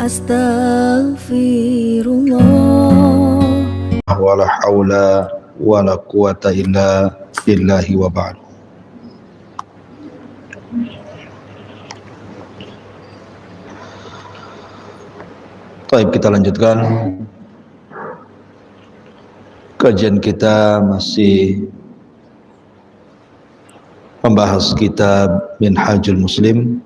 Astaghfirullah. Wala haula wala quwata illa billahi wa ba'du. Baik, kita lanjutkan kajian kita, masih membahas kitab Minhajul Muslim,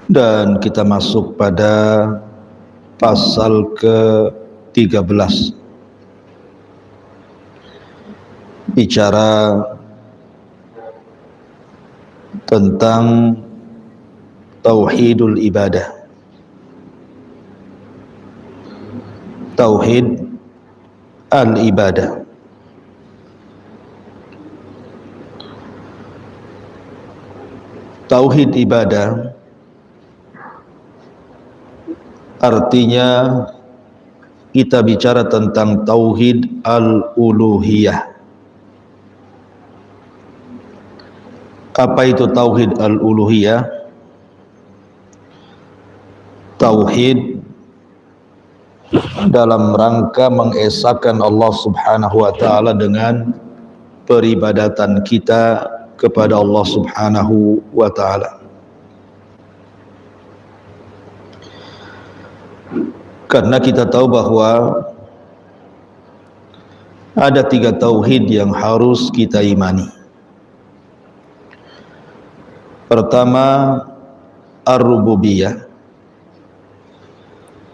dan kita masuk pada pasal ke-13, bicara tentang tauhidul ibadah, tauhid al-ibadah. Tauhid ibadah artinya kita bicara tentang tauhid al-uluhiyah. Apa itu tauhid al-uluhiyah? Tauhid dalam rangka mengesahkan Allah Subhanahu wa ta'ala dengan peribadatan kita kepada Allah Subhanahu wa ta'ala. Karena kita tahu bahwa ada 3 tauhid yang harus kita imani. Pertama, ar-rububiyah,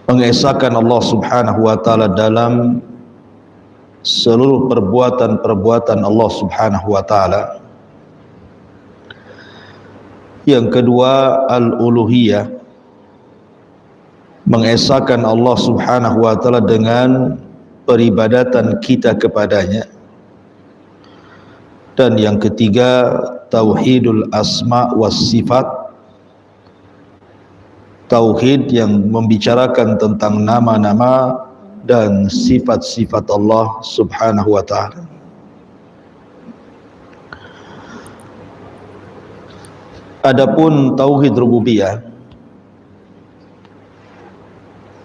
mengesahkan Allah Subhanahu wa ta'ala dalam seluruh perbuatan-perbuatan Allah Subhanahu wa ta'ala. Yang kedua, al-uluhiyah, mengesahkan Allah Subhanahu wa ta'ala dengan peribadatan kita kepadanya. Dan yang ketiga, tauhidul asma was sifat, tauhid yang membicarakan tentang nama-nama dan sifat-sifat Allah Subhanahu wa ta'ala. Adapun tauhid rububiyah,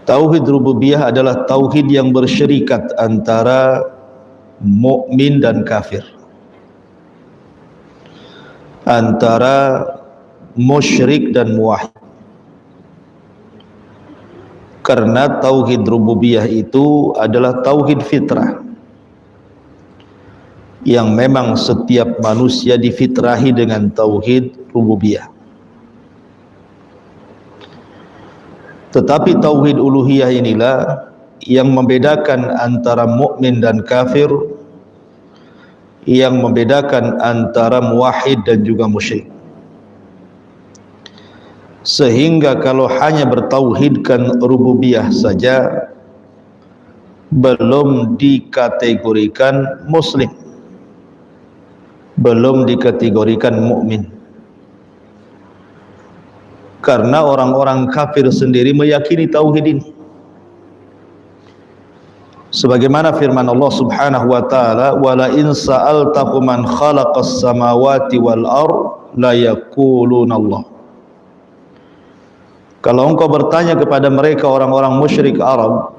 tauhid rububiyah adalah tauhid yang bersyirikat antara mukmin dan kafir, antara musyrik dan muwahhid. Karena tauhid rububiyah itu adalah tauhid fitrah, yang memang setiap manusia difitrahi dengan tauhid rububiyah. Tetapi tauhid uluhiyah inilah yang membedakan antara mukmin dan kafir, yang membedakan antara muwahhid dan juga musyrik. Sehingga kalau hanya bertauhidkan rububiyah saja belum dikategorikan muslim, belum dikategorikan mukmin. Karena orang-orang kafir sendiri meyakini tauhid ini. Sebagaimana firman Allah Subhanahu wa ta'ala, "Wala in sa'altahum man khalaqas samawati wal ard la yaquluna Allah." Kalau engkau bertanya kepada mereka orang-orang musyrik Arab,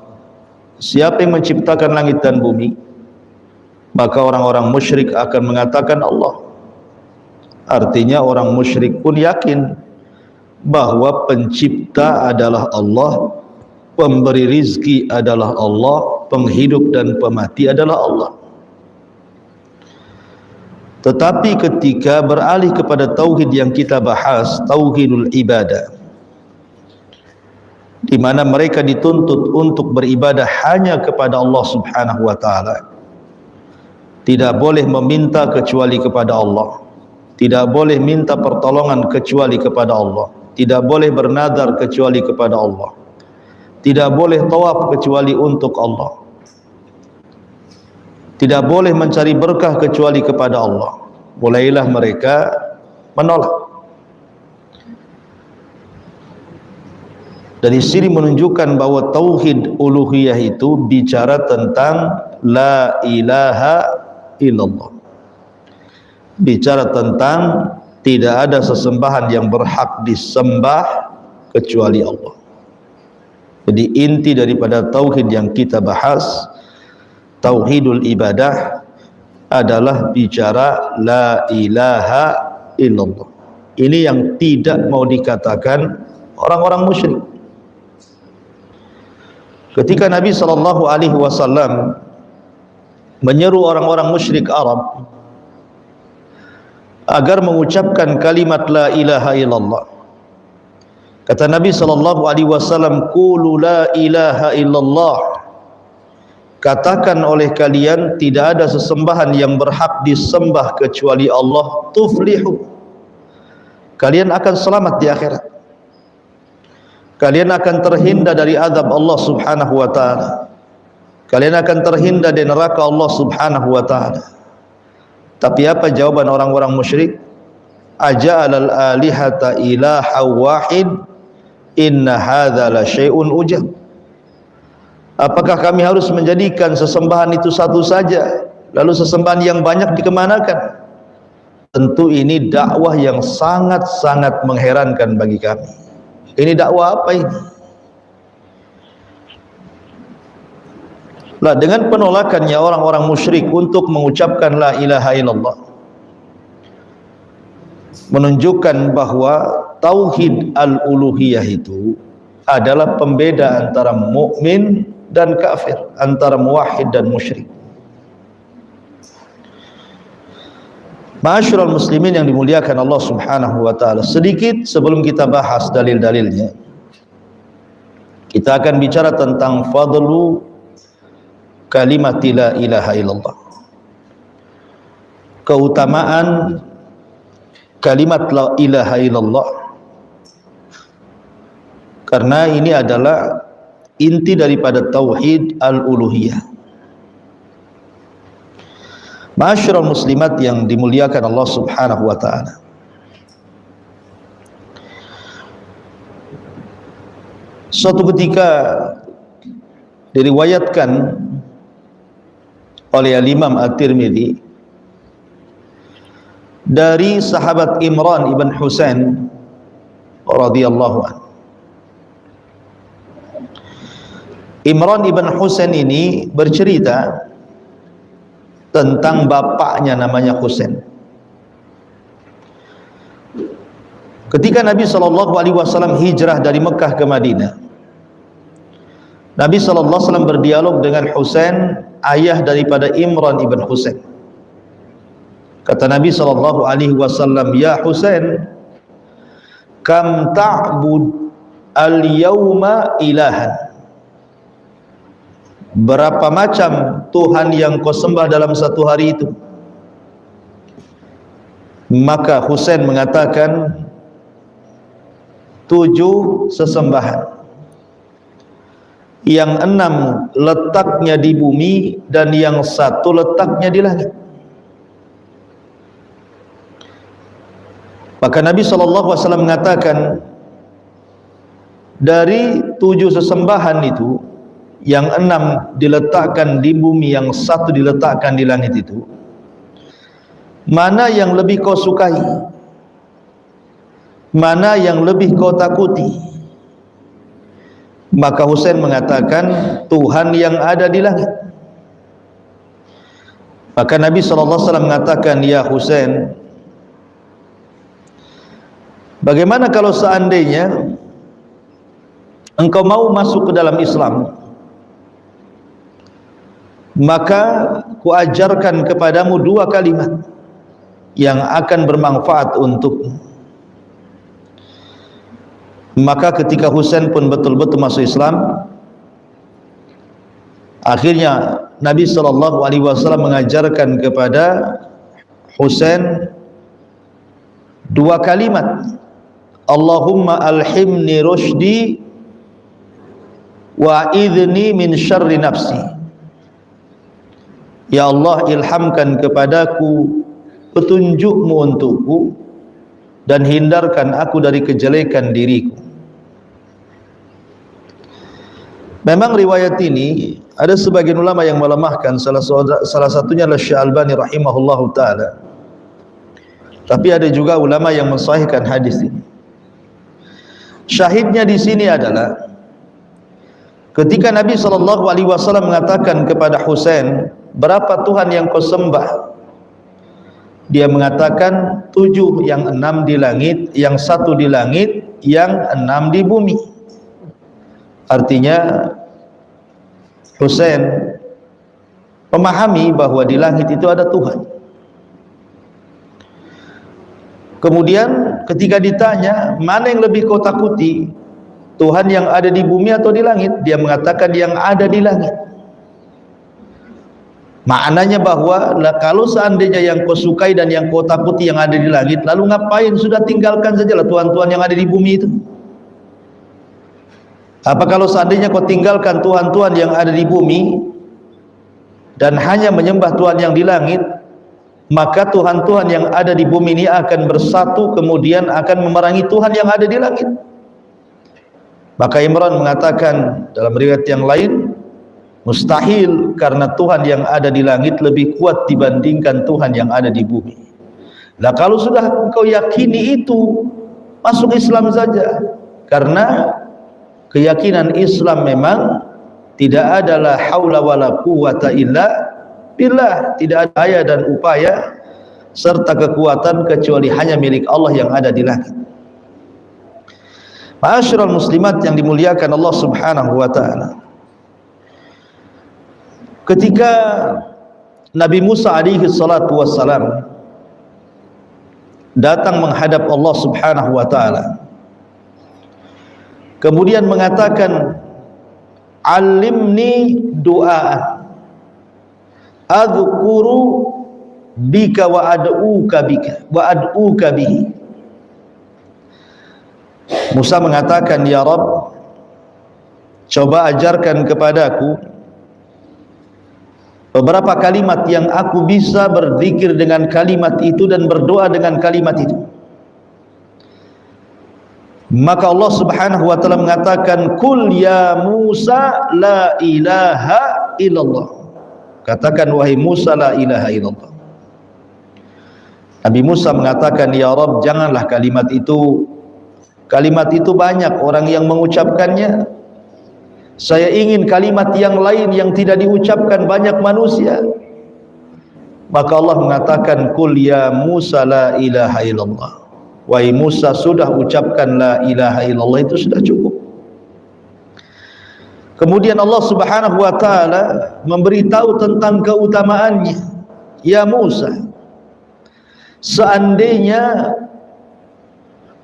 siapa yang menciptakan langit dan bumi? Maka orang-orang musyrik akan mengatakan Allah. Artinya orang musyrik pun yakin bahwa pencipta adalah Allah, pemberi rizki adalah Allah, penghidup dan pemati adalah Allah. Tetapi ketika beralih kepada tauhid yang kita bahas, tauhidul ibadah, di mana mereka dituntut untuk beribadah hanya kepada Allah Subhanahu wa ta'ala. Tidak boleh meminta kecuali kepada Allah, tidak boleh minta pertolongan kecuali kepada Allah, tidak boleh bernadar kecuali kepada Allah, tidak boleh tawaf kecuali untuk Allah, tidak boleh mencari berkah kecuali kepada Allah. Mulailah mereka menolak. Dari sini menunjukkan bahwa tauhid uluhiyah itu bicara tentang la ilaha illallah, bicara tentang tidak ada sesembahan yang berhak disembah kecuali Allah. Jadi inti daripada tauhid yang kita bahas, tauhidul ibadah, adalah bicara la ilaha illallah. Ini yang tidak mau dikatakan orang-orang musyrik. Ketika Nabi SAW menyeru orang-orang musyrik Arab agar mengucapkan kalimat la ilaha illallah, kata Nabi SAW, qulu la ilaha illallah, katakan oleh kalian tidak ada sesembahan yang berhak disembah kecuali Allah, tuflihu, kalian akan selamat di akhirat, kalian akan terhindar dari azab Allah subhanahu wa ta'ala, kalian akan terhindar dari neraka Allah subhanahu wa ta'ala. Tapi apa jawaban orang-orang musyrik? Aja'alal alihata ilaha wahid, inna hadza la syai'un ujab. Apakah kami harus menjadikan sesembahan itu satu saja, lalu sesembahan yang banyak dikemanakan? Tentu ini dakwah yang sangat-sangat mengherankan bagi kami. Ini dakwah apa ini? Lah, dengan penolakannya orang-orang musyrik untuk mengucapkan la ilaha illallah, menunjukkan bahwa tauhid al-uluhiyah itu adalah pembeda antara mukmin dan kafir, antara muwahhid dan musyrik. Ma'asyiral muslimin yang dimuliakan Allah subhanahu wa ta'ala, sedikit sebelum kita bahas dalil-dalilnya, kita akan bicara tentang fadlu kalimat la ilaha illallah, keutamaan kalimat la ilaha illallah, karena ini adalah inti daripada tauhid al-uluhiyah. Ma'asyiral muslimat yang dimuliakan Allah subhanahu wa ta'ala, suatu ketika diriwayatkan oleh Imam At-Tirmidzi dari sahabat Imran ibn Husain radhiyallahu anhu. Imran ibn Husain ini bercerita tentang bapaknya namanya Husain. Ketika Nabi SAW hijrah dari Mekah ke Madinah, Nabi SAW berdialog dengan Husain, ayah daripada Imran ibn Husain. Kata Nabi SAW, ya Husain, kam ta'bud al-yawma ilahan, berapa macam Tuhan yang kau sembah dalam satu hari itu? Maka Husain mengatakan 7 sesembahan, yang 6 letaknya di bumi dan yang 1 letaknya di langit. Maka Nabi SAW mengatakan, dari 7 sesembahan itu, yang 6 diletakkan di bumi, yang 1 diletakkan di langit itu, mana yang lebih kau sukai? Mana yang lebih kau takuti? Maka Husain mengatakan, Tuhan yang ada di langit. Maka Nabi SAW mengatakan, ya Husain, bagaimana kalau seandainya engkau mau masuk ke dalam Islam, maka kuajarkan kepadamu 2 kalimat yang akan bermanfaat untukmu. Maka ketika Husain pun betul-betul masuk Islam, akhirnya Nabi SAW mengajarkan kepada Husain 2 kalimat, Allahumma alhimni rushdi wa idhni min syarri nafsi. Ya Allah, ilhamkan kepadaku petunjukmu untukku dan hindarkan aku dari kejelekan diriku. Memang riwayat ini ada sebagian ulama yang melemahkan, salah satunya adalah Syekh Albani rahimahullahu taala. Tapi ada juga ulama yang mensahihkan hadis ini. Syahidnya di sini adalah ketika Nabi SAW mengatakan kepada Husain, berapa Tuhan yang kau sembah? Dia mengatakan 7, yang 6 di langit, yang 1 di langit, yang 6 di bumi. Artinya Husain memahami bahwa di langit itu ada Tuhan. Kemudian ketika ditanya, mana yang lebih kau takuti, Tuhan yang ada di bumi atau di langit? Dia mengatakan yang ada di langit. Maknanya bahwa kalau seandainya yang kau sukai dan yang kau takuti yang ada di langit, lalu ngapain, sudah tinggalkan sajalah Tuhan-Tuhan yang ada di bumi itu. Apa kalau seandainya kau tinggalkan Tuhan-Tuhan yang ada di bumi dan hanya menyembah Tuhan yang di langit, maka Tuhan-Tuhan yang ada di bumi ini akan bersatu, kemudian akan memerangi Tuhan yang ada di langit. Maka Imran mengatakan dalam riwayat yang lain, mustahil, karena Tuhan yang ada di langit lebih kuat dibandingkan Tuhan yang ada di bumi. Nah, kalau sudah engkau yakini itu, masuk Islam saja. Karena keyakinan Islam memang tidak ada la haula wala quwata illa billah, tidak ada daya dan upaya serta kekuatan kecuali hanya milik Allah yang ada di langit. Ma'asyiral muslimat yang dimuliakan Allah Subhanahu wa taala. Ketika Nabi Musa alaihi salatu wassalam datang menghadap Allah Subhanahu wa taala, kemudian mengatakan, "Alimni du'a adzkuru bika wa ad'uka bihi." Musa mengatakan, "Ya Rabb, coba ajarkan kepadaku beberapa kalimat yang aku bisa berzikir dengan kalimat itu dan berdoa dengan kalimat itu." Maka Allah Subhanahu wa taala mengatakan, "Qul ya Musa la ilaha illallah." Katakan, wahai Musa, la ilaha illallah. Nabi Musa mengatakan, "Ya Rabb, janganlah kalimat itu. Kalimat itu banyak orang yang mengucapkannya. Saya ingin kalimat yang lain yang tidak diucapkan banyak manusia." Maka Allah mengatakan, "Qul ya Musa la ilaha illallah." Wahai Musa, sudah ucapkan la ilaha illallah, itu sudah cukup. Kemudian Allah Subhanahu wa taala memberitahu tentang keutamaannya. Ya Musa, seandainya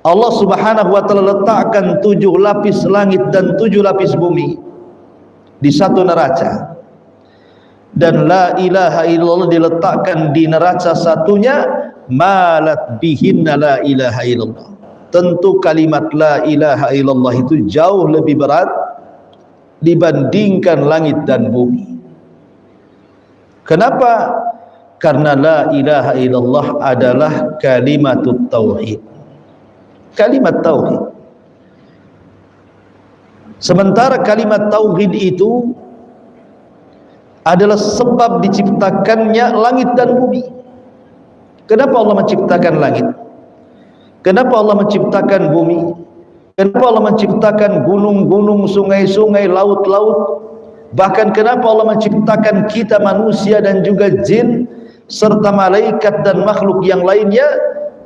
Allah Subhanahu wa taala letakkan 7 lapis langit dan 7 lapis bumi di satu neraca, dan la ilaha illallah diletakkan di neraca satunya, malat bihinna la ilaha illallah. Tentu kalimat la ilaha illallah itu jauh lebih berat dibandingkan langit dan bumi. Kenapa? Karena la ilaha illallah adalah kalimatut tauhid, kalimat tauhid. Sementara kalimat tauhid itu adalah sebab diciptakannya langit dan bumi. Kenapa Allah menciptakan langit? Kenapa Allah menciptakan bumi? Kenapa Allah menciptakan gunung-gunung, sungai-sungai, laut-laut? Bahkan kenapa Allah menciptakan kita manusia dan juga jin serta malaikat dan makhluk yang lainnya?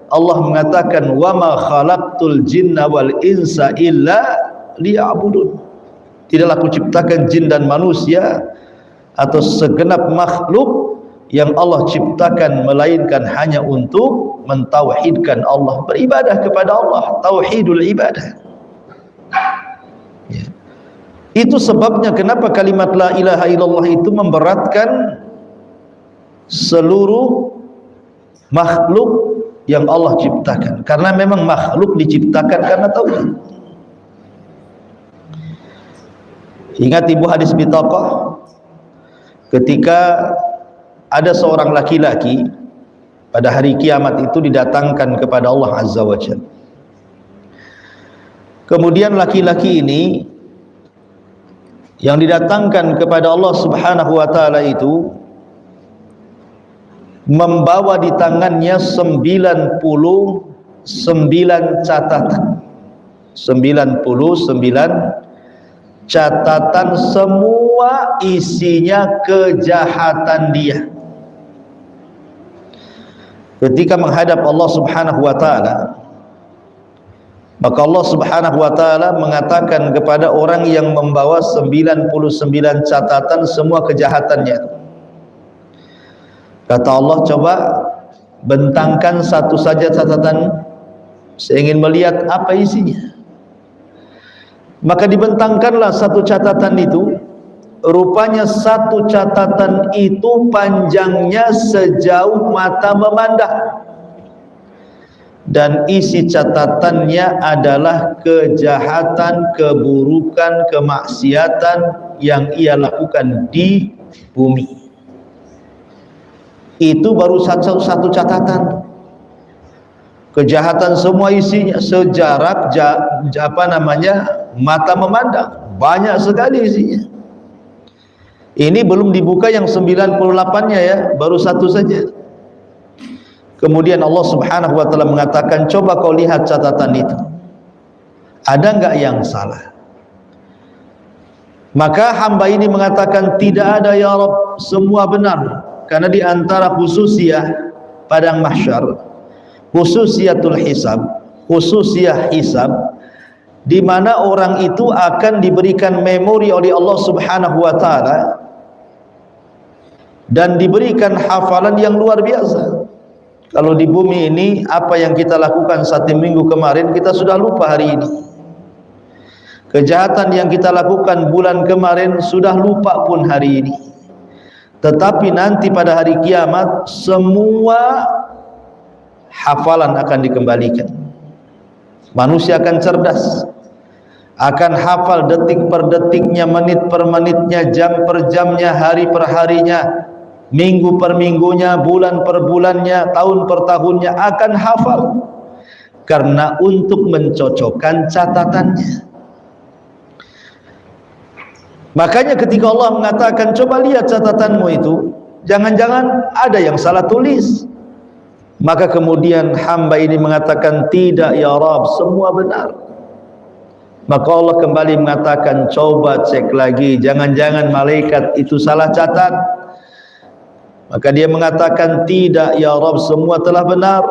Allah mengatakan, "Wa ma khalaqtul jinna wal insa illa liya'budun." Tidaklah aku ciptakan jin dan manusia atau segenap makhluk yang Allah ciptakan melainkan hanya untuk mentauhidkan Allah, beribadah kepada Allah, tauhidul ibadah. Ya. Itu sebabnya kenapa kalimat la ilaha illallah itu memberatkan seluruh makhluk yang Allah ciptakan, karena memang makhluk diciptakan karena tauhid. Ingat ibu hadis Bitaqah, ketika ada seorang laki-laki pada hari kiamat itu didatangkan kepada Allah Azza wa Jalla. Kemudian laki-laki ini yang didatangkan kepada Allah Subhanahu wa taala itu membawa di tangannya 99 catatan. 99 catatan, semua isinya kejahatan dia. Ketika menghadap Allah Subhanahu wa taala, maka Allah Subhanahu wa taala mengatakan kepada orang yang membawa 99 catatan semua kejahatannya. Kata Allah, coba bentangkan satu saja catatan, saya ingin melihat apa isinya. Maka dibentangkanlah satu catatan itu. Rupanya satu catatan itu panjangnya sejauh mata memandang, dan isi catatannya adalah kejahatan, keburukan, kemaksiatan yang ia lakukan di bumi. Itu baru satu catatan. Kejahatan semua isinya sejarak mata memandang, banyak sekali isinya. Ini belum dibuka yang 98-nya ya, baru satu saja. Kemudian Allah Subhanahu wa taala mengatakan, coba kau lihat catatan itu, ada enggak yang salah? Maka hamba ini mengatakan, tidak ada ya Rabb, semua benar. Karena di antara khususiyah padang mahsyar, khususiyatul hisab, khususiyah hisab, di mana orang itu akan diberikan memori oleh Allah Subhanahu wa taala dan diberikan hafalan yang luar biasa. Kalau di bumi ini, apa yang kita lakukan 1 minggu kemarin, kita sudah lupa hari ini. Kejahatan yang kita lakukan bulan kemarin, sudah lupa pun hari ini. Tetapi nanti pada hari kiamat, semua hafalan akan dikembalikan. Manusia akan cerdas, akan hafal detik per detiknya, menit per menitnya, jam per jamnya, hari per harinya, minggu per minggunya, bulan per bulannya, tahun per tahunnya, akan hafal. Karena untuk mencocokkan catatannya. Makanya ketika Allah mengatakan, coba lihat catatanmu itu, jangan-jangan ada yang salah tulis. Maka kemudian hamba ini mengatakan, tidak ya Rabb, semua benar. Maka Allah kembali mengatakan, coba cek lagi, jangan-jangan malaikat itu salah catat. Maka dia mengatakan, tidak ya Rabb, semua telah benar.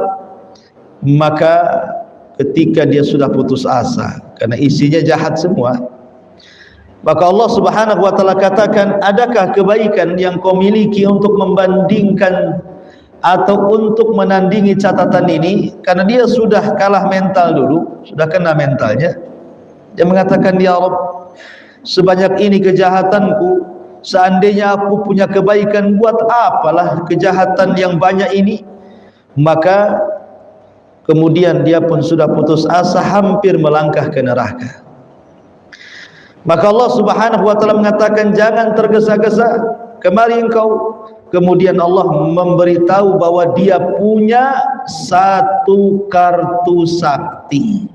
Maka ketika dia sudah putus asa, karena isinya jahat semua, maka Allah Subhanahu wa taala katakan, adakah kebaikan yang kau miliki untuk membandingkan atau untuk menandingi catatan ini? Karena dia sudah kalah mental dulu, sudah kena mentalnya. Dia mengatakan, ya Rabb, sebanyak ini kejahatanku, seandainya aku punya kebaikan, buat apalah kejahatan yang banyak ini? Maka kemudian dia pun sudah putus asa, hampir melangkah ke neraka. Maka Allah Subhanahu wa taala mengatakan, jangan tergesa-gesa, kemari engkau. Kemudian Allah memberitahu bahwa dia punya satu kartu sakti.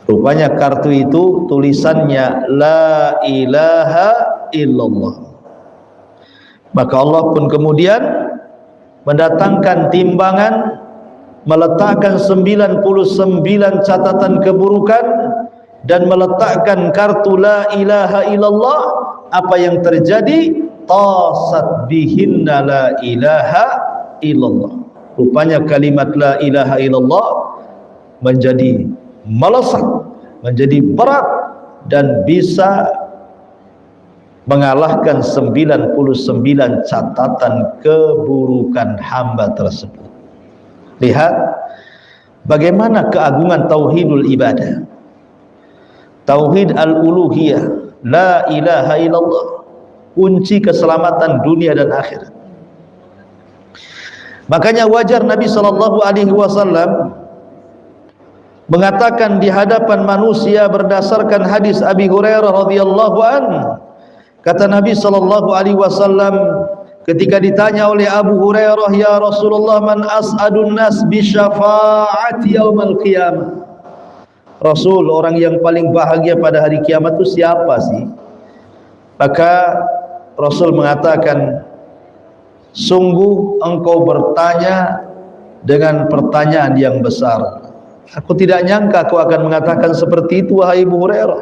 Rupanya kartu itu tulisannya la ilaha illallah. Maka Allah pun kemudian mendatangkan timbangan, meletakkan 99 catatan keburukan dan meletakkan kartu la ilaha illallah. Apa yang terjadi? Tasat bihinna la ilaha illallah. Rupanya kalimat la ilaha illallah menjadi melesat, menjadi berat, dan bisa mengalahkan 99 catatan keburukan hamba tersebut. Lihat bagaimana keagungan tauhidul ibadah, tauhid al-uluhiyah, la ilaha illallah, kunci keselamatan dunia dan akhirat. Makanya wajar Nabi SAW mengatakan di hadapan manusia berdasarkan hadis Abi Hurairah radhiyallahu anhu. Kata Nabi SAW ketika ditanya oleh Abu Hurairah, ya Rasulullah, man as'adun nas bi syafaati yaumil qiyamah? Rasul, orang yang paling bahagia pada hari kiamat itu siapa sih? Maka Rasul mengatakan, sungguh engkau bertanya dengan pertanyaan yang besar. Aku tidak nyangka kau akan mengatakan seperti itu, wahai Abu Hurairah.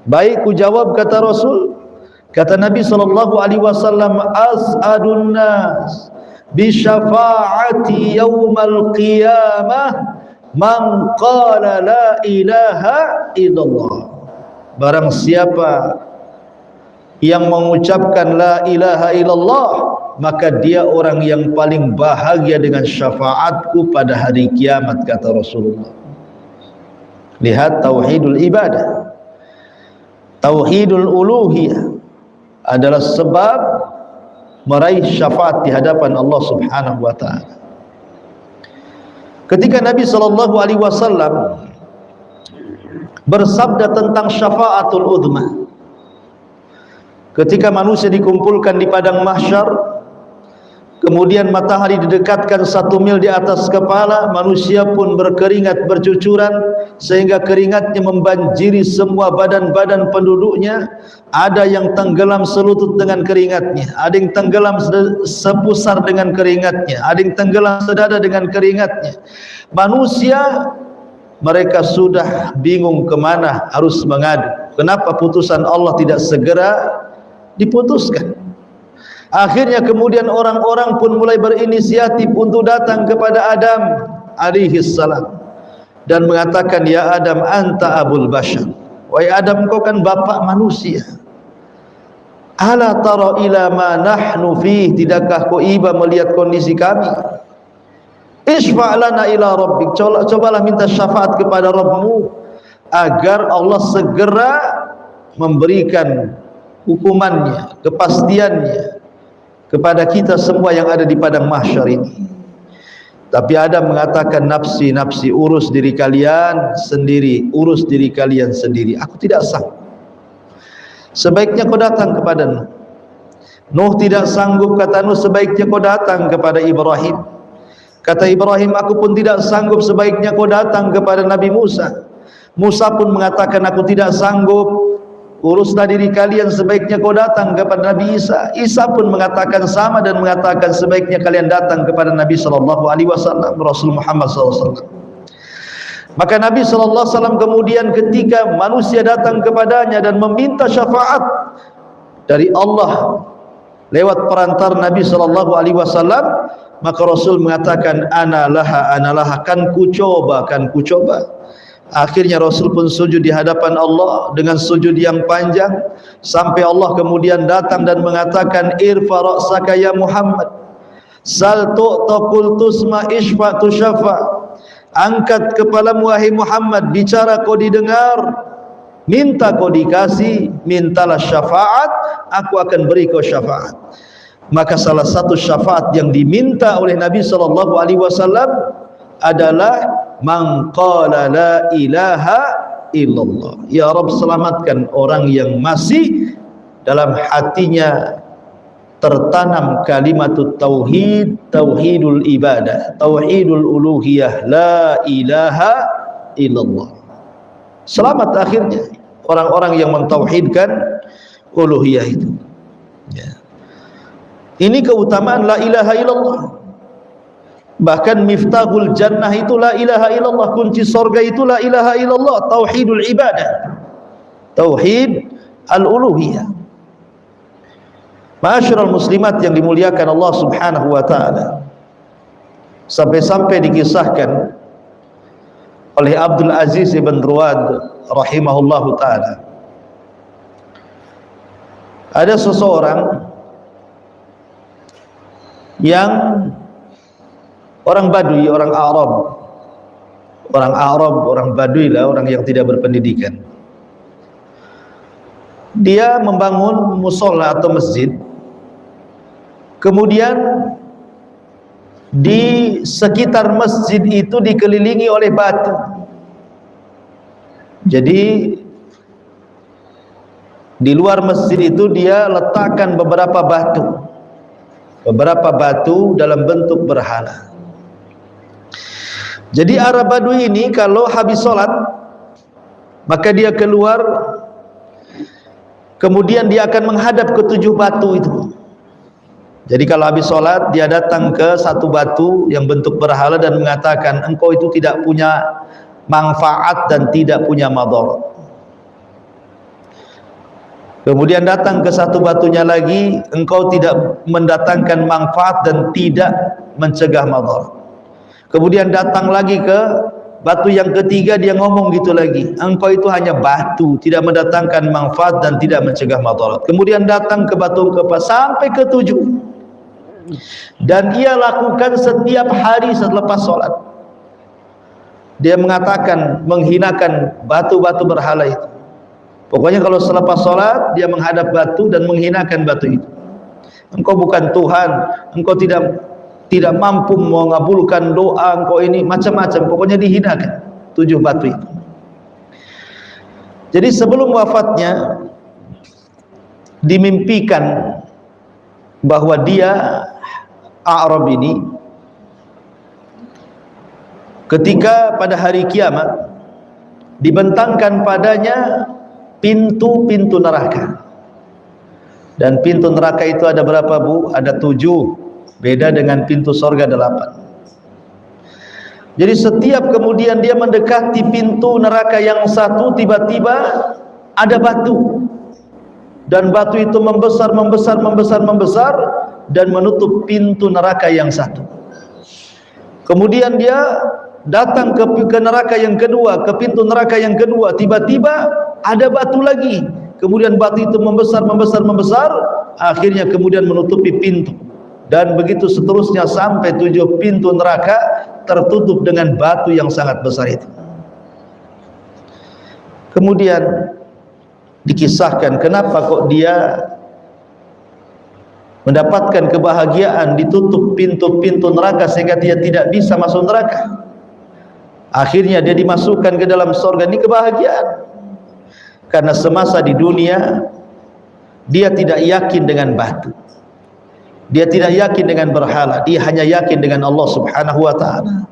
Baik, ku jawab, kata Rasul. Kata Nabi SAW, as'adun nas bi syafa'ati yaumal qiyamah man qala la ilaha illallah. Barang siapa yang mengucapkan la ilaha illallah, maka dia orang yang paling bahagia dengan syafaatku pada hari kiamat, kata Rasulullah. Lihat tauhidul ibadah, tauhidul uluhiyah adalah sebab meraih syafaat di hadapan Allah Subhanahu wa taala. Ketika Nabi SAW bersabda tentang syafaatul uzma, ketika manusia dikumpulkan di padang mahsyar, kemudian matahari didekatkan 1 mil di atas kepala, manusia pun berkeringat bercucuran sehingga keringatnya membanjiri semua badan-badan penduduknya. Ada yang tenggelam selutut dengan keringatnya, ada yang tenggelam sepusar dengan keringatnya, ada yang tenggelam sedada dengan keringatnya. Manusia, mereka sudah bingung kemana harus mengadu. Kenapa putusan Allah tidak segera diputuskan? Akhirnya kemudian orang-orang pun mulai berinisiatif untuk datang kepada Adam alaihi salam dan mengatakan, ya Adam, anta abul bashar, wahai Adam, kau kan bapak manusia. Ala tara ila ma nahnu fih, tidakkah kau iba melihat kondisi kami? Isfa' lana ila rabbik, cobalah minta syafaat kepada Rabbmu agar Allah segera memberikan hukumannya, kepastiannya kepada kita semua yang ada di padang mahsyar ini. Tapi Adam mengatakan, nafsi, nafsi, urus diri kalian sendiri, urus diri kalian sendiri, aku tidak sanggup. Sebaiknya kau datang kepada Nuh. Nuh tidak sanggup, kata Nuh, sebaiknya kau datang kepada Ibrahim. Kata Ibrahim, aku pun tidak sanggup, sebaiknya kau datang kepada Nabi Musa. Musa pun mengatakan, aku tidak sanggup, uruslah diri kalian, sebaiknya kau datang kepada Nabi Isa. Isa pun mengatakan sama dan mengatakan sebaiknya kalian datang kepada Nabi SAW, Rasul Muhammad SAW. Maka Nabi SAW kemudian ketika manusia datang kepadanya dan meminta syafaat dari Allah lewat perantar Nabi SAW, maka Rasul mengatakan, ana laha, kan ku coba. Akhirnya Rasul pun sujud di hadapan Allah dengan sujud yang panjang, sampai Allah kemudian datang dan mengatakan, irfa ra'saka ya Muhammad, sal tu'ta qul tusma ishfa tushafa. Angkat kepalamu wahai Muhammad, bicara kau didengar, minta kau dikasih, mintalah syafaat, aku akan beri kau syafaat. Maka salah satu syafaat yang diminta oleh Nabi SAW adalah man qala la ilaha illallah. Ya Rabb, selamatkan orang yang masih dalam hatinya tertanam kalimatut tauhid, tauhidul ibadah, tauhidul uluhiyah, la ilaha illallah. Selamat akhirnya orang-orang yang mentauhidkan uluhiyah itu. Ya. Ini keutamaan la ilaha illallah. Bahkan miftahul jannah itu la ilaha illallah, kunci surga itu la ilaha illallah, tauhidul ibadah, tauhid al-uluhiyah. Ma'asyiral muslimat yang dimuliakan Allah Subhanahu wa taala, sampai-sampai dikisahkan oleh Abdul Aziz ibn Ruwad rahimahullahu taala, ada seseorang yang orang Badui, orang Arab, orang Badui lah, orang yang tidak berpendidikan. Dia membangun musola atau masjid, kemudian di sekitar masjid itu dikelilingi oleh batu. Jadi di luar masjid itu dia letakkan beberapa batu dalam bentuk berhala. Jadi Arab Badui ini kalau habis sholat, maka dia keluar, kemudian dia akan menghadap ke 7 batu itu. Jadi kalau habis sholat dia datang ke satu batu yang bentuk berhala dan mengatakan engkau itu tidak punya manfaat dan tidak punya madarat. Kemudian datang ke satu batunya lagi, engkau tidak mendatangkan manfaat dan tidak mencegah madarat. Kemudian datang lagi ke batu yang ketiga, dia ngomong gitu lagi, engkau itu hanya batu, tidak mendatangkan manfaat dan tidak mencegah madarat. Kemudian datang ke batu keempat sampai ke 7, dan ia lakukan setiap hari selepas sholat. Dia mengatakan, menghinakan batu-batu berhala itu. Pokoknya kalau selepas sholat dia menghadap batu dan menghinakan batu itu. Engkau bukan Tuhan, engkau tidak mampu mengabulkan doa, engkau ini macam-macam. Pokoknya dihinakan 7 batu itu. Jadi sebelum wafatnya dimimpikan bahwa dia A'rab ini ketika pada hari kiamat dibentangkan padanya pintu-pintu neraka. Dan pintu neraka itu ada berapa, Bu? Ada 7. Beda dengan pintu sorga 8. Jadi setiap kemudian dia mendekati pintu neraka yang satu, tiba-tiba ada batu. Dan batu itu membesar dan menutup pintu neraka yang satu. Kemudian dia datang ke neraka yang kedua, ke pintu neraka yang kedua, tiba-tiba ada batu lagi. Kemudian batu itu membesar, akhirnya kemudian menutupi pintu. Dan begitu seterusnya sampai 7 pintu neraka tertutup dengan batu yang sangat besar itu. Kemudian dikisahkan kenapa kok dia mendapatkan kebahagiaan ditutup pintu-pintu neraka sehingga dia tidak bisa masuk neraka. Akhirnya dia dimasukkan ke dalam surga. Ini kebahagiaan. Karena semasa di dunia dia tidak yakin dengan batu, dia tidak yakin dengan berhala, dia hanya yakin dengan Allah Subhanahu wa ta'ala.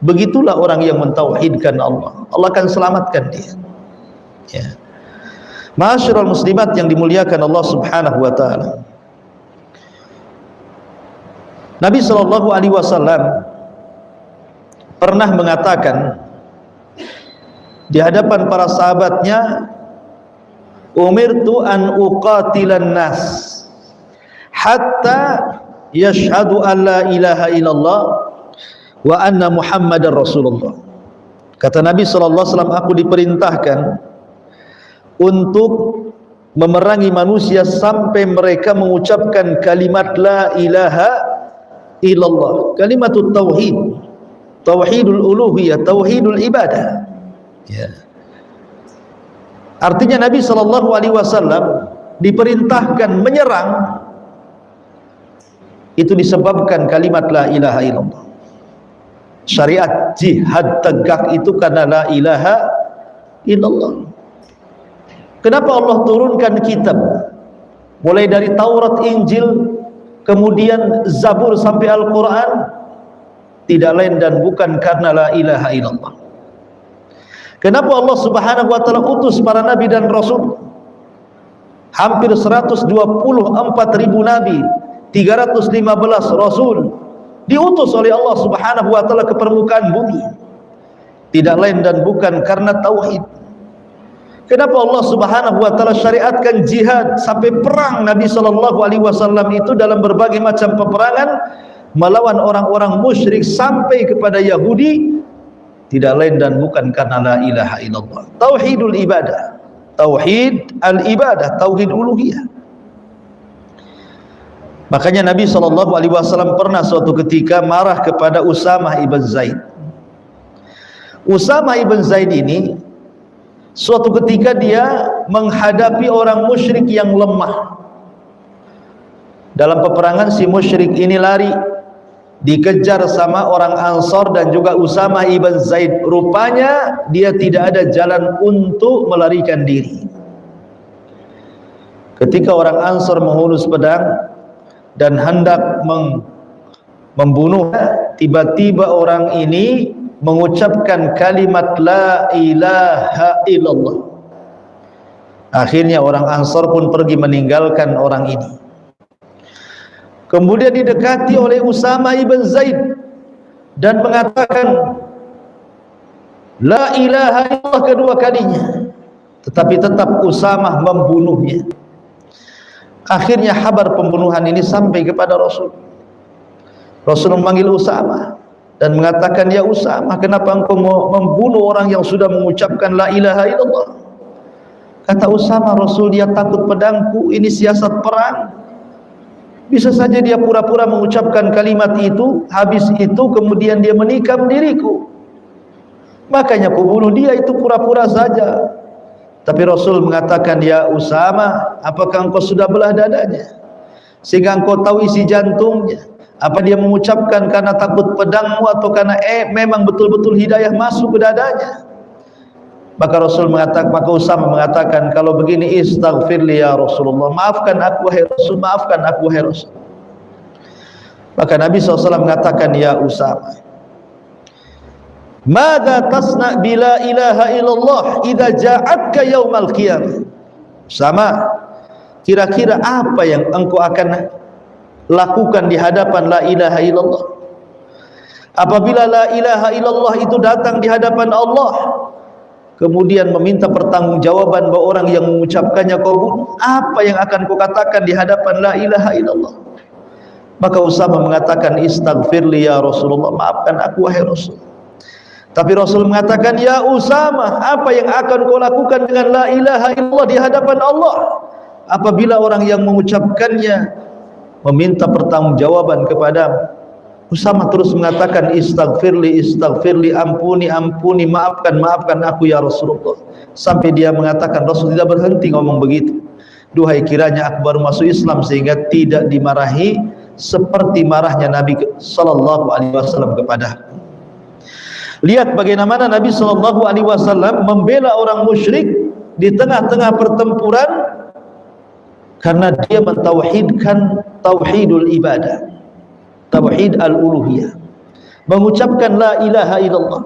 Begitulah orang yang mentauhidkan Allah, Allah akan selamatkan dia. Ya. Ma'asyiral muslimat yang dimuliakan Allah Subhanahu wa ta'ala, Nabi SAW pernah mengatakan di hadapan para sahabatnya, umirtu an uqatilan nas hatta yashhadu an la ilaha illallah wa anna muhammadar rasulullah. Kata Nabi SAW, aku diperintahkan untuk memerangi manusia sampai mereka mengucapkan kalimat la ilaha illallah, kalimatut tauhid, tauhidul uluhiyah, tauhidul ibadah. Ya. Artinya Nabi SAW diperintahkan menyerang itu disebabkan kalimat la ilaha illallah. Syariat jihad tegak itu karena la ilaha illallah. Kenapa Allah turunkan kitab mulai dari Taurat, Injil, kemudian Zabur sampai Al-Quran? Tidak lain dan bukan karena la ilaha illallah. Kenapa Allah Subhanahu wa ta'ala utus para nabi dan rasul? Hampir 124.000 nabi, 315 rasul diutus oleh Allah Subhanahu wa ta'ala ke permukaan bumi. Tidak lain dan bukan karena tauhid. Kenapa Allah Subhanahu wa ta'ala syariatkan jihad sampai perang? Nabi SAW itu dalam berbagai macam peperangan melawan orang-orang musyrik sampai kepada Yahudi, tidak lain dan bukan karena la ilaha illallah. Tauhidul ibadah, tauhid al-ibadah, tauhid uluhiyah. Makanya Nabi SAW pernah suatu ketika marah kepada Usamah ibn Zaid. Usamah ibn Zaid ini suatu ketika dia menghadapi orang musyrik yang lemah. Dalam peperangan si musyrik ini lari, dikejar sama orang Ansar dan juga Usamah ibn Zaid. Rupanya dia tidak ada jalan untuk melarikan diri. Ketika orang Ansar menghunus pedang dan hendak membunuh, tiba-tiba orang ini mengucapkan kalimat la ilaha illallah. Akhirnya orang Ansar pun pergi meninggalkan orang ini. Kemudian didekati oleh Usama ibn Zaid dan mengatakan la ilaha illallah kedua kalinya, tetapi tetap Usama membunuhnya. Akhirnya kabar pembunuhan ini sampai kepada Rasul. Rasul memanggil Usama dan mengatakan, ya Usama, kenapa engkau membunuh orang yang sudah mengucapkan la ilaha illallah? Kata Usama, Rasul, dia takut pedangku, ini siasat perang. Bisa saja dia pura-pura mengucapkan kalimat itu, habis itu kemudian dia menikam diriku, makanya aku bunuh dia, itu pura-pura saja. Tapi Rasul mengatakan, ya Usama, apakah engkau sudah belah dadanya sehingga engkau tahu isi jantungnya? Apa dia mengucapkan karena takut pedangmu atau karena memang betul-betul hidayah masuk ke dadanya? Maka Usama mengatakan, kalau begini, istaghfirli ya Rasulullah, maafkan aku wahai Rasul, maafkan aku wahai Rasul. Maka Nabi SAW mengatakan, ya Usama, madza tasna bila ilaha illallah idza ja'atka yaumal qiyamah? Usama, kira-kira apa yang engkau akan lakukan di hadapan la ilaha illallah apabila la ilaha illallah itu datang di hadapan Allah, kemudian meminta pertanggungjawaban bahwa orang yang mengucapkannya kau bunuh? Apa yang akan kau katakan di hadapan la ilaha illallah? Maka Usama mengatakan, istaghfirli ya Rasulullah, maafkan aku wahai Rasul. Tapi Rasul mengatakan, ya Usama, apa yang akan kau lakukan dengan la ilaha illallah di hadapan Allah apabila orang yang mengucapkannya meminta pertanggungjawaban kepadamu? Usama terus mengatakan, istaghfirli, istaghfirli, ampuni, ampuni, maafkan, maafkan aku ya Rasulullah. Sampai dia mengatakan, Rasul tidak berhenti ngomong begitu. Duhai, kiranya aku baru masuk Islam sehingga tidak dimarahi seperti marahnya Nabi sallallahu alaihi wasallam kepada. Lihat bagaimana Nabi sallallahu alaihi wasallam membela orang musyrik di tengah-tengah pertempuran karena dia mentauhidkan tauhidul ibadah, tauhid al-uluhiyah, mengucapkan la ilaha illallah.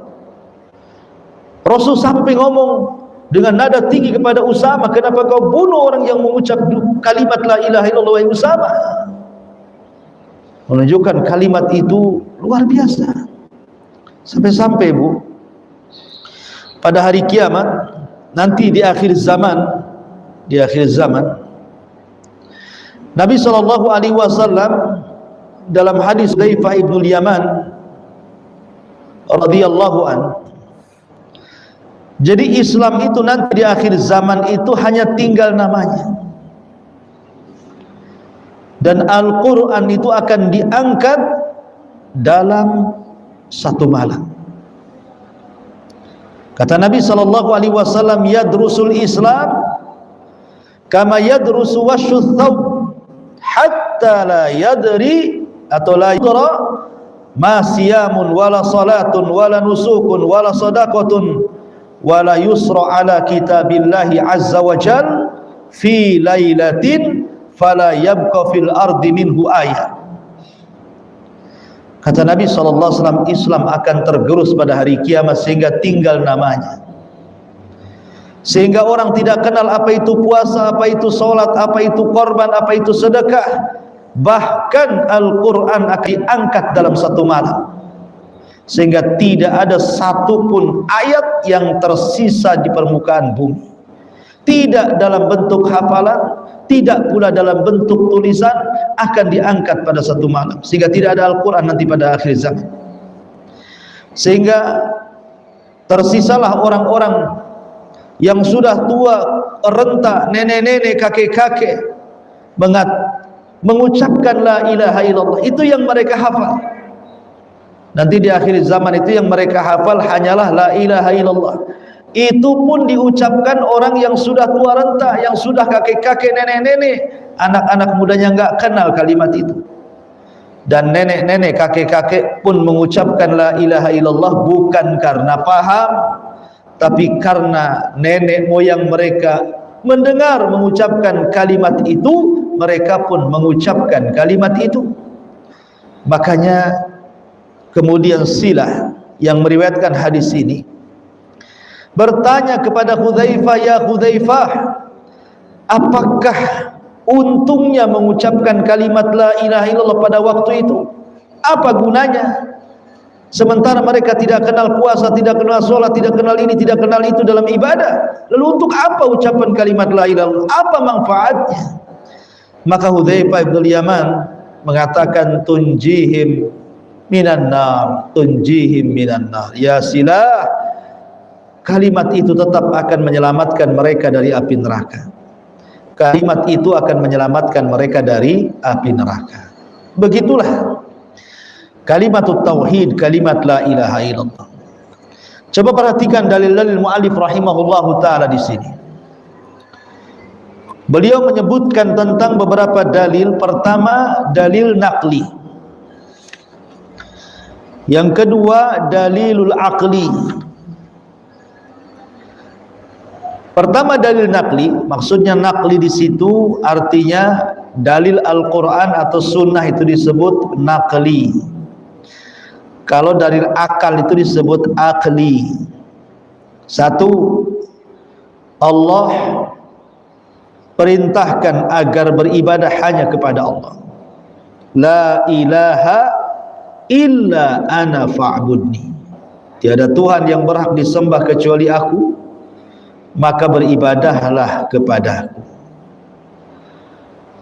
Rasul sampai ngomong dengan nada tinggi kepada Usama, kenapa kau bunuh orang yang mengucap kalimat la ilaha illallah, wahai Usama? Menunjukkan kalimat itu luar biasa. Sampai-sampai Bu, pada hari kiamat nanti di akhir zaman, Nabi SAW dalam hadis Hudzaifah ibn Yaman radhiyallahu an, jadi Islam itu nanti di akhir zaman itu hanya tinggal namanya, dan Al-Quran itu akan diangkat dalam satu malam. Kata Nabi SAW, yadrusul Islam kama yadrusu washuth thawb hatta la yadri atau la yadra ma siyamun wala salatun wala nusukun wala sadaqatun wala yusra ala kitabillahi azza wa jal fi lailatin fala yabqa fil ardi minhu ayat. Kata Nabi SAW, Islam akan tergerus pada hari kiamat sehingga tinggal namanya, sehingga orang tidak kenal apa itu puasa, apa itu solat, apa itu korban, apa itu sedekah. Bahkan Al-Quran akan diangkat dalam satu malam, sehingga tidak ada satupun ayat yang tersisa di permukaan bumi, tidak dalam bentuk hafalan, tidak pula dalam bentuk tulisan, akan diangkat pada satu malam, sehingga tidak ada Al-Quran nanti pada akhir zaman. Sehingga tersisalah orang-orang yang sudah tua, renta, nenek-nenek, kakek-kakek mengucapkan la ilaha illallah. Itu yang mereka hafal. Nanti di akhir zaman itu yang mereka hafal hanyalah la ilaha illallah. Itu pun diucapkan orang yang sudah tua renta, yang sudah kakek-kakek, nenek-nenek. Anak-anak mudanya enggak kenal kalimat itu. Dan nenek-nenek, kakek-kakek pun mengucapkan la ilaha illallah bukan karena paham, tapi karena nenek moyang mereka mendengar mengucapkan kalimat itu, mereka pun mengucapkan kalimat itu. Makanya kemudian Silah yang meriwayatkan hadis ini bertanya kepada Hudzaifah, ya Hudzaifah, apakah Untungnya mengucapkan kalimat la ilaha illallah pada waktu itu. Apa gunanya? Sementara mereka tidak kenal puasa, tidak kenal sholat, tidak kenal ini, tidak kenal itu dalam ibadah. Lalu untuk apa ucapan kalimat la ilaha illallah? Apa manfaatnya? Maka Hudzaifah bin Yaman mengatakan tunjihim minan nar, tunjihim minan nar. Ya silah, kalimat itu tetap akan menyelamatkan mereka dari api neraka. Kalimat itu akan menyelamatkan mereka dari api neraka. Begitulah kalimat tauhid, kalimat la ilaha illallah. Coba perhatikan dalil-dalil muallif rahimahullahu taala di sini. Beliau menyebutkan tentang beberapa dalil. Pertama, dalil naqli. Yang kedua, dalilul aqli. Pertama, dalil naqli. Maksudnya naqli di situ artinya dalil Al-Quran atau sunnah itu disebut naqli. Kalau dalil akal itu disebut aqli. Satu, Allah perintahkan agar beribadah hanya kepada Allah. La ilaha illa ana fa'budni. Tiada Tuhan yang berhak disembah kecuali aku, maka beribadahlah kepadaku.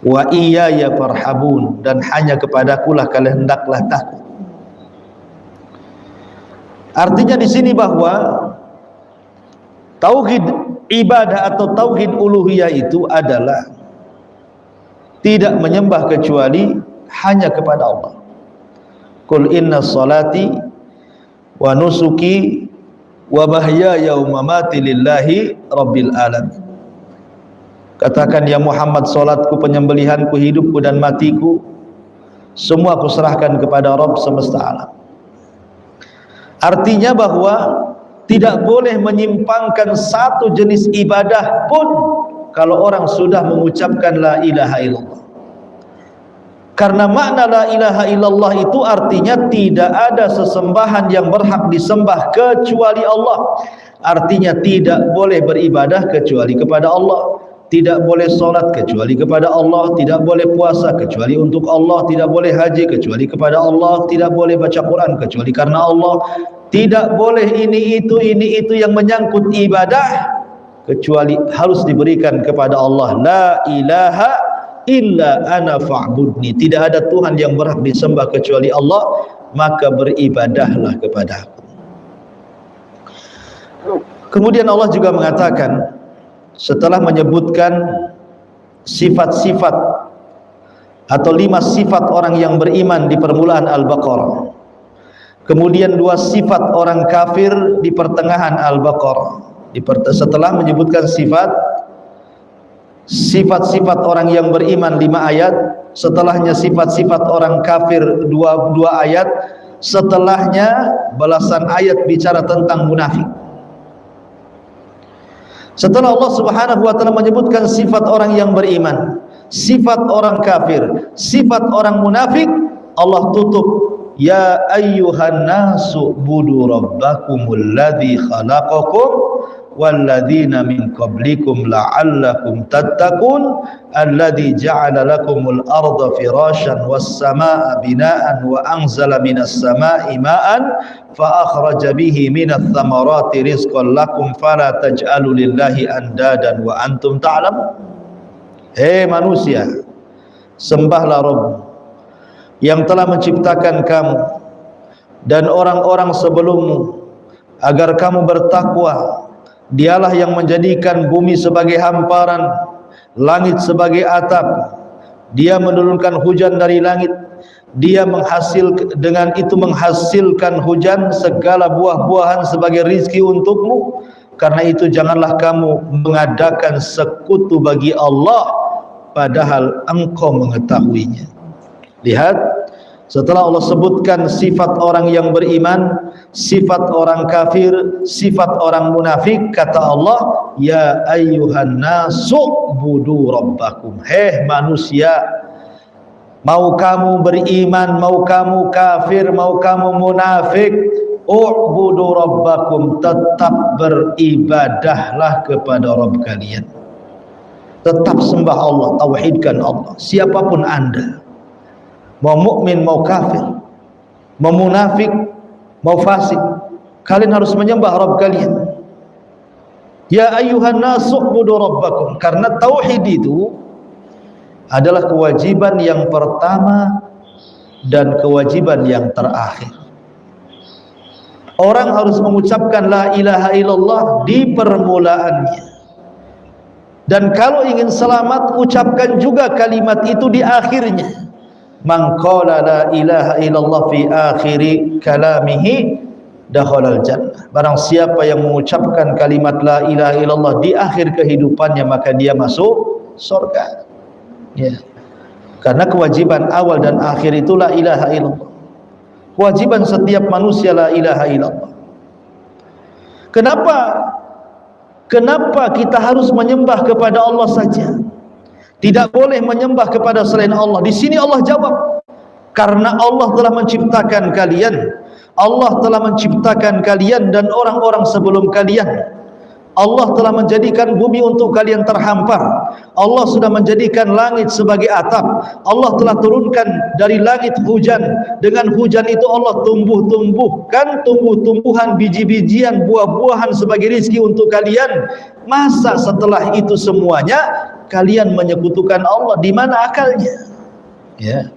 Wa iyaya farhabun, dan hanya kepadakulah kalian hendaklah takut. Artinya di sini bahwa tauhid ibadah atau tauhid uluhiyah itu adalah tidak menyembah kecuali hanya kepada Allah. Qul inna salati wa nusuki wa mahyaya wa mamati lillahi rabbil alamin. Katakan ya Muhammad, salatku, penyembelihanku, hidupku dan matiku semua aku serahkan kepada Rabb semesta alam. Artinya bahwa tidak boleh menyimpangkan satu jenis ibadah pun kalau orang sudah mengucapkan la ilaha illallah. Karena makna la ilaha illallah itu artinya tidak ada sesembahan yang berhak disembah kecuali Allah. Artinya tidak boleh beribadah kecuali kepada Allah, tidak boleh sholat kecuali kepada Allah, tidak boleh puasa kecuali untuk Allah, tidak boleh haji kecuali kepada Allah, tidak boleh baca Quran kecuali karena Allah, tidak boleh ini itu yang menyangkut ibadah kecuali harus diberikan kepada Allah. La ilaha illa ana fa'budni. Tidak ada Tuhan yang berhak disembah kecuali Allah, maka beribadahlah kepada aku. Kemudian Allah juga mengatakan setelah menyebutkan sifat-sifat atau 5 sifat orang yang beriman di permulaan Al-Baqarah, kemudian 2 sifat orang kafir di pertengahan Al-Baqarah. Setelah menyebutkan sifat-sifat orang yang beriman 5 ayat, setelahnya sifat-sifat orang kafir 2 ayat, setelahnya belasan ayat bicara tentang munafik. Setelah Allah Subhanahu wa taala menyebutkan sifat orang yang beriman, sifat orang kafir, sifat orang munafik, Allah tutup, ya ayyuhan nasu budu rabbakumul ladzi khalaqakum walladzina min qablikum la'allakum tattaqun alladzi ja'ala lakumul arda firasyan was samaa'a bina'an wa anzala minas samaa'i ma'an fa akhraja bihi minats thamarati rizqan lakum fala taj'alu lillahi andadan wa antum ta'lamun. Hei manusia, sembahlah Rabb yang telah menciptakan kamu dan orang-orang sebelummu agar kamu bertakwa. Dialah yang menjadikan bumi sebagai hamparan, langit sebagai atap. Dia menurunkan hujan dari langit. Dia dengan itu menghasilkan hujan segala buah-buahan sebagai rizki untukmu. Karena itu janganlah kamu mengadakan sekutu bagi Allah padahal engkau mengetahuinya. Lihat, setelah Allah sebutkan sifat orang yang beriman, sifat orang kafir, sifat orang munafik, kata Allah, ya ayyuhan nasu budu rabbakum. Hei manusia, mau kamu beriman, mau kamu kafir, mau kamu munafik, u'budu rabbakum, tetap beribadahlah kepada Rabb kalian. Tetap sembah Allah, tauhidkan Allah. Siapapun Anda, mau mukmin mau kafir, mau munafik mau fasik, kalian harus menyembah Rabb kalian. Ya ayyuhan nasu ubudu rabbakum. Karena tauhid itu adalah kewajiban yang pertama dan kewajiban yang terakhir. Orang harus mengucapkan la ilaha illallah di permulaannya. Dan kalau ingin selamat, ucapkan juga kalimat itu di akhirnya. Man qala la ilaha illallah fi akhiri kalamihi dakhalal jannah. Barang siapa yang mengucapkan kalimat la ilaha illallah di akhir kehidupannya, maka dia masuk surga. Ya. Karena kewajiban awal dan akhir itu la ilaha illallah. Kewajiban setiap manusia la ilaha illallah. Kenapa kita harus menyembah kepada Allah saja? Tidak boleh menyembah kepada selain Allah. Di sini Allah jawab, karena Allah telah menciptakan kalian. Allah telah menciptakan kalian dan orang-orang sebelum kalian. Allah telah menjadikan bumi untuk kalian terhampar. Allah sudah menjadikan langit sebagai atap. Allah telah turunkan dari langit hujan. Dengan hujan itu Allah tumbuhkan tumbuh-tumbuhan, biji-bijian, buah-buahan sebagai rizki untuk kalian. Masa setelah itu semuanya kalian menyekutukan Allah? Di mana akalnya? Ya.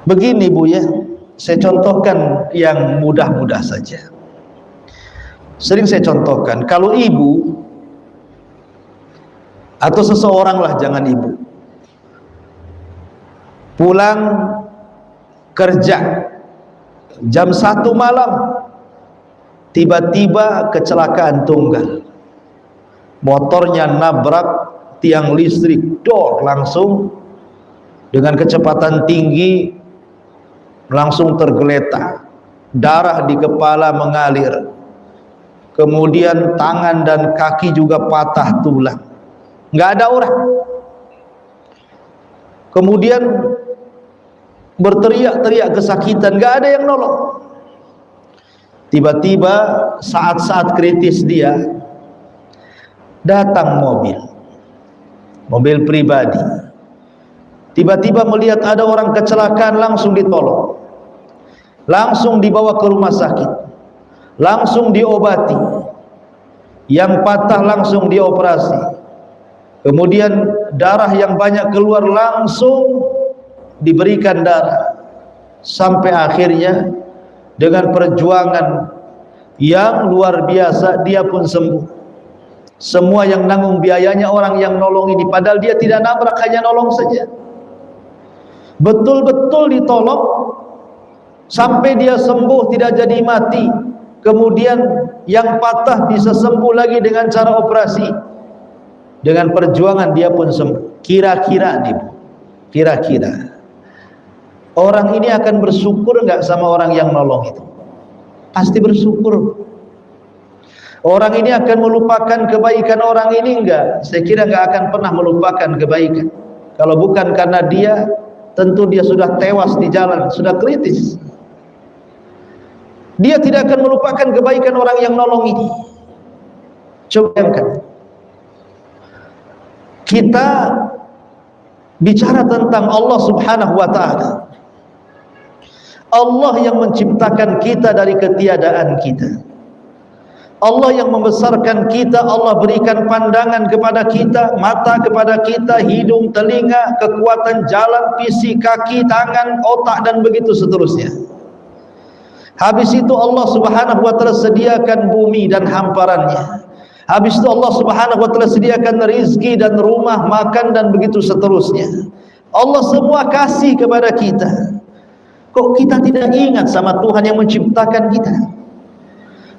Begini Bu ya, saya contohkan yang mudah-mudah saja. Sering saya contohkan, kalau ibu atau seseorang lah, jangan ibu, pulang kerja jam 1 malam, tiba-tiba kecelakaan tunggal, motornya nabrak tiang listrik, dor, langsung dengan kecepatan tinggi, langsung tergeletak, darah di kepala mengalir, kemudian tangan dan kaki juga patah tulang, nggak ada orang. Kemudian berteriak-teriak kesakitan, nggak ada yang nolong. Tiba-tiba saat-saat kritis dia, datang mobil pribadi. Tiba-tiba melihat ada orang kecelakaan, langsung ditolong, langsung dibawa ke rumah sakit, langsung diobati, yang patah langsung dioperasi, kemudian darah yang banyak keluar langsung diberikan darah, sampai akhirnya dengan perjuangan yang luar biasa dia pun sembuh. Semua yang nanggung biayanya orang yang nolong ini, padahal dia tidak nabrak, hanya nolong saja. Betul-betul ditolong sampai dia sembuh, tidak jadi mati. Kemudian yang patah bisa sembuh lagi dengan cara operasi. Dengan perjuangan dia pun sembuh. Kira-kira nih, kira-kira orang ini akan bersyukur enggak sama orang yang nolong itu? Pasti bersyukur. Orang ini akan melupakan kebaikan orang ini enggak? Saya kira enggak akan pernah melupakan kebaikan. Kalau bukan karena dia, tentu dia sudah tewas di jalan, sudah kritis. Dia tidak akan melupakan kebaikan orang yang nolong ini. Coba bayangkan, kita bicara tentang Allah subhanahu wa ta'ala. Allah yang menciptakan kita dari ketiadaan kita. Allah yang membesarkan kita, Allah berikan pandangan kepada kita, mata kepada kita, hidung, telinga, kekuatan jalan, fisik, kaki, tangan, otak, dan begitu seterusnya. Habis itu Allah subhanahu wa ta'ala sediakan bumi dan hamparannya. Habis itu Allah subhanahu wa ta'ala sediakan rizki dan rumah, makan, dan begitu seterusnya. Allah semua kasih kepada kita. Kok kita tidak ingat sama Tuhan yang menciptakan kita?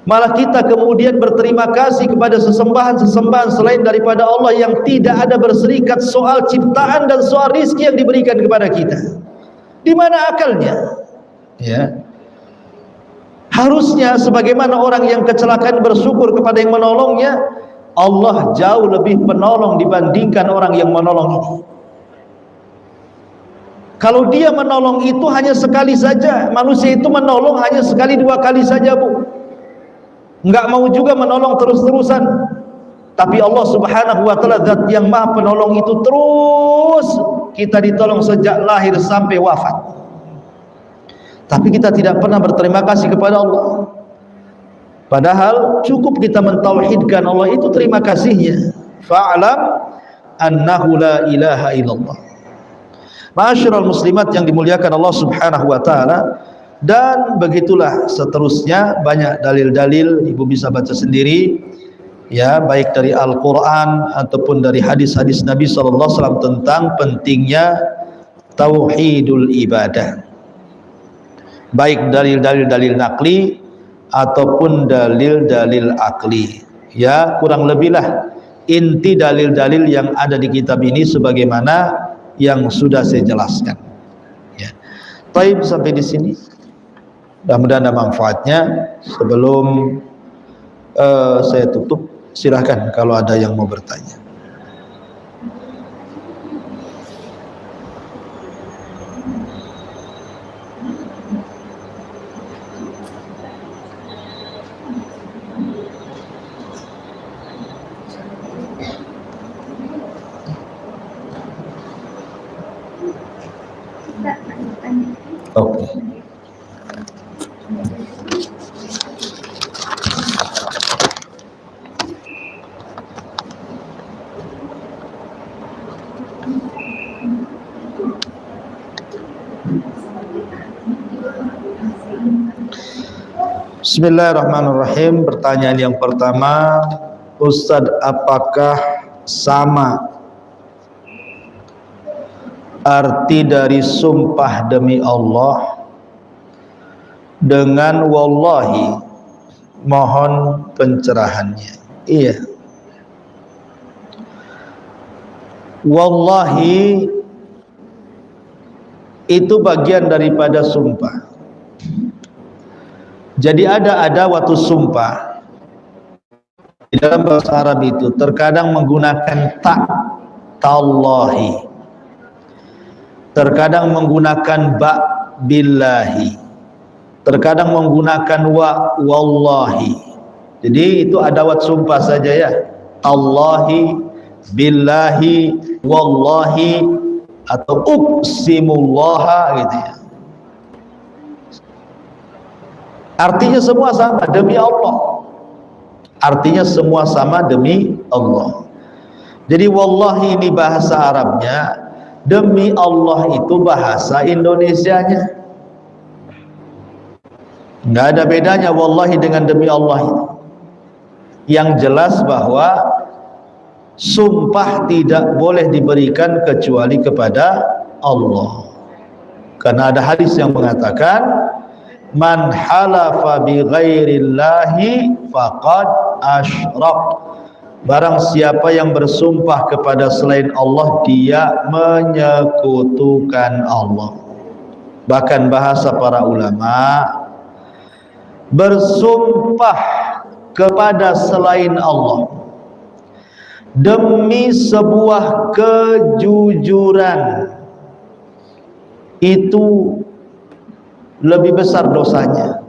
Malah kita kemudian berterima kasih kepada sesembahan-sesembahan selain daripada Allah yang tidak ada berserikat soal ciptaan dan soal rizki yang diberikan kepada kita. Di mana akalnya? Ya. Harusnya sebagaimana orang yang kecelakaan bersyukur kepada yang menolongnya, Allah jauh lebih penolong dibandingkan orang yang menolong ini. Kalau dia menolong itu hanya sekali saja, manusia itu menolong hanya sekali 2 kali saja Bu. Enggak mau juga menolong terus-terusan. Tapi Allah Subhanahu wa taala zat yang Maha Penolong itu terus kita ditolong sejak lahir sampai wafat. Tapi kita tidak pernah berterima kasih kepada Allah. Padahal cukup kita mentauhidkan Allah itu terima kasihnya. Fa'lam annahu la ilaha illallah. Ma'asyiral muslimat yang dimuliakan Allah Subhanahu wa taala, dan begitulah seterusnya banyak dalil-dalil, ibu bisa baca sendiri ya, baik dari Al-Qur'an ataupun dari hadis-hadis Nabi sallallahu alaihi wasallam tentang pentingnya tauhidul ibadah. Baik dalil-dalil naqli ataupun dalil-dalil akli. Ya, kurang lebihlah inti dalil-dalil yang ada di kitab ini sebagaimana yang sudah saya jelaskan. Ya. Baik, sampai di sini. Mudah-mudahan ada manfaatnya. Sebelum saya tutup, silahkan kalau ada yang mau bertanya. Oke. Bismillahirrahmanirrahim. Pertanyaan yang pertama, Ustadz, apakah sama arti dari sumpah demi Allah dengan wallahi? Mohon pencerahannya. Iya, wallahi itu bagian daripada sumpah. Jadi ada waktu sumpah di dalam bahasa Arab itu terkadang menggunakan tallahi, terkadang menggunakan billahi, terkadang menggunakan wallahi. Jadi itu adawat sumpah saja ya, Allahi, billahi, wallahi, atau uqsimullaha gitu ya. Artinya semua sama, demi Allah. Artinya semua sama demi Allah. Jadi wallahi ini bahasa Arabnya, demi Allah itu bahasa Indonesianya. Nggak ada bedanya wallahi dengan demi Allah itu. Yang jelas bahwa sumpah tidak boleh diberikan kecuali kepada Allah. Karena ada hadis yang mengatakan, man halafa bi ghairillahi faqad asyrak. Barang siapa yang bersumpah kepada selain Allah, dia menyekutukan Allah. Bahkan bahasa para ulama, bersumpah kepada selain Allah demi sebuah kejujuran itu lebih besar dosanya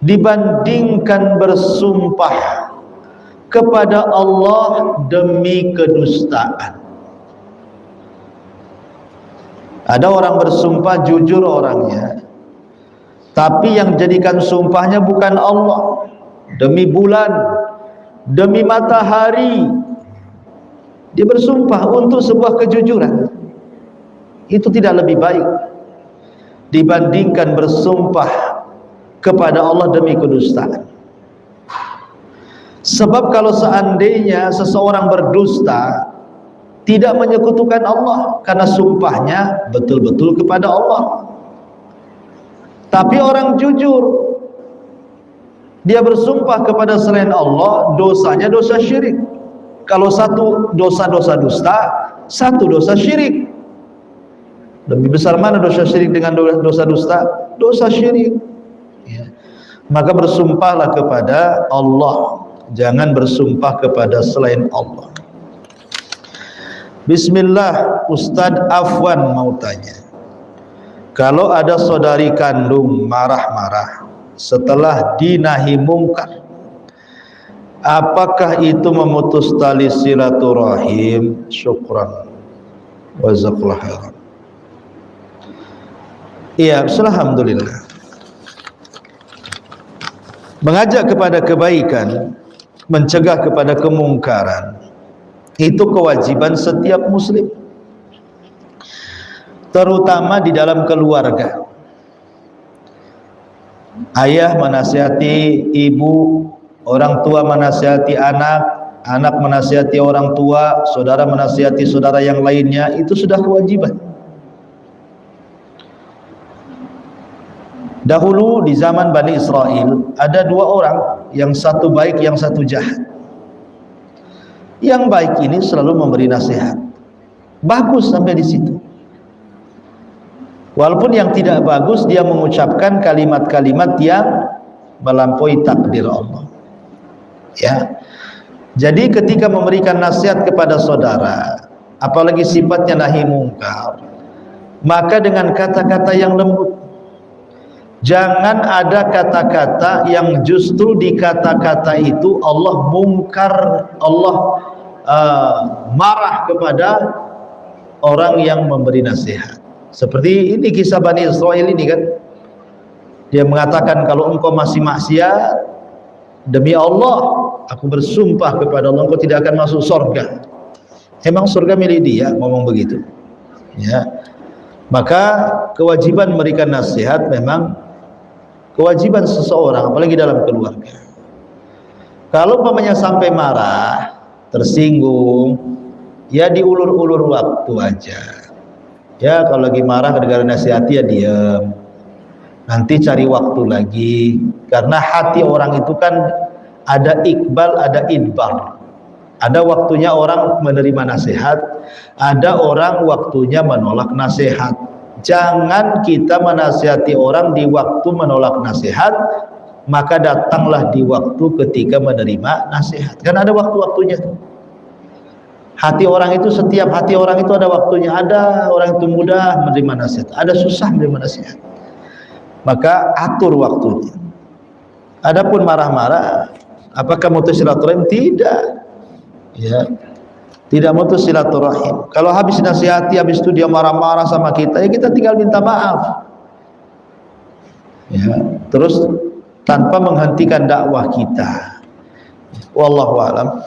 dibandingkan bersumpah kepada Allah demi kedustaan. Ada orang bersumpah jujur orangnya, tapi yang jadikan sumpahnya bukan Allah, demi bulan, demi matahari. Dia bersumpah untuk sebuah kejujuran. Itu tidak lebih baik dibandingkan bersumpah kepada Allah demi kedustaan. Sebab kalau seandainya seseorang berdusta, tidak menyekutukan Allah karena sumpahnya betul-betul kepada Allah. Tapi orang jujur, dia bersumpah kepada selain Allah, dosanya dosa syirik. Kalau satu dosa dusta, satu dosa syirik. Lebih besar mana dosa syirik dengan dosa dusta? Dosa syirik ya. Maka bersumpahlah kepada Allah, jangan bersumpah kepada selain Allah. Bismillah, Ustadz Afwan mau tanya, kalau ada saudari kandung marah-marah setelah dinahi mungkar, Apakah itu memutus tali silaturahim? Syukran wa jazakallahu khairan. Iya, alhamdulillah. Mengajak kepada kebaikan, mencegah kepada kemungkaran, itu kewajiban setiap muslim, terutama di dalam keluarga. Ayah menasihati ibu, orang tua menasihati anak, anak menasihati orang tua, saudara menasihati saudara yang lainnya, itu sudah kewajiban. Dahulu di zaman Bani Israel ada dua orang, yang satu baik, yang satu jahat. Yang baik ini selalu memberi nasihat, bagus sampai di situ. Walaupun yang tidak bagus, dia mengucapkan kalimat-kalimat yang melampaui takdir Allah. Ya, jadi ketika memberikan nasihat kepada saudara, apalagi sifatnya nahi mungkar, maka dengan kata-kata yang lembut. Jangan ada kata-kata yang justru di kata-kata itu Allah mungkar, Allah marah kepada orang yang memberi nasihat. Seperti ini kisah Bani Israel ini kan. Dia mengatakan, kalau engkau masih maksiat, demi Allah aku bersumpah kepada Allah, engkau tidak akan masuk surga. Emang surga milik dia? Ngomong begitu. Ya. Maka kewajiban memberikan nasihat memang kewajiban seseorang, apalagi dalam keluarga. Kalau umpamanya sampai marah, tersinggung, ya diulur-ulur waktu aja. Ya kalau lagi marah gara-gara nasihati ya diam. Nanti cari waktu lagi, karena hati orang itu kan ada iqbal, ada idbar. Ada waktunya orang menerima nasihat, ada orang waktunya menolak nasihat. Jangan kita menasihati orang di waktu menolak nasihat, maka datanglah di waktu ketika menerima nasihat. Kan ada waktu-waktunya. Hati orang itu, setiap hati orang itu ada waktunya. Ada orang itu mudah menerima nasihat, ada susah menerima nasihat. Maka atur waktunya. Adapun marah-marah, apakah mutus silaturahim? Tidak. Ya. Tidak mutus silaturahim. Kalau habis nasihati, habis itu dia marah-marah sama kita, ya kita tinggal minta maaf. Ya, terus tanpa menghentikan dakwah kita. Wallahu a'lam.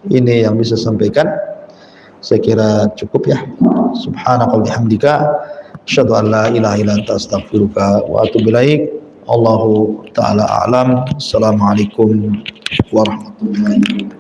Ini yang bisa sampaikan. Saya kira cukup ya. Subhanakallahumma bihamdika asyhadu an la ilaha illa anta astaghfiruka wa atubu ilaik. Allahu taala a'lam. Assalamualaikum warahmatullahi wabarakatuh.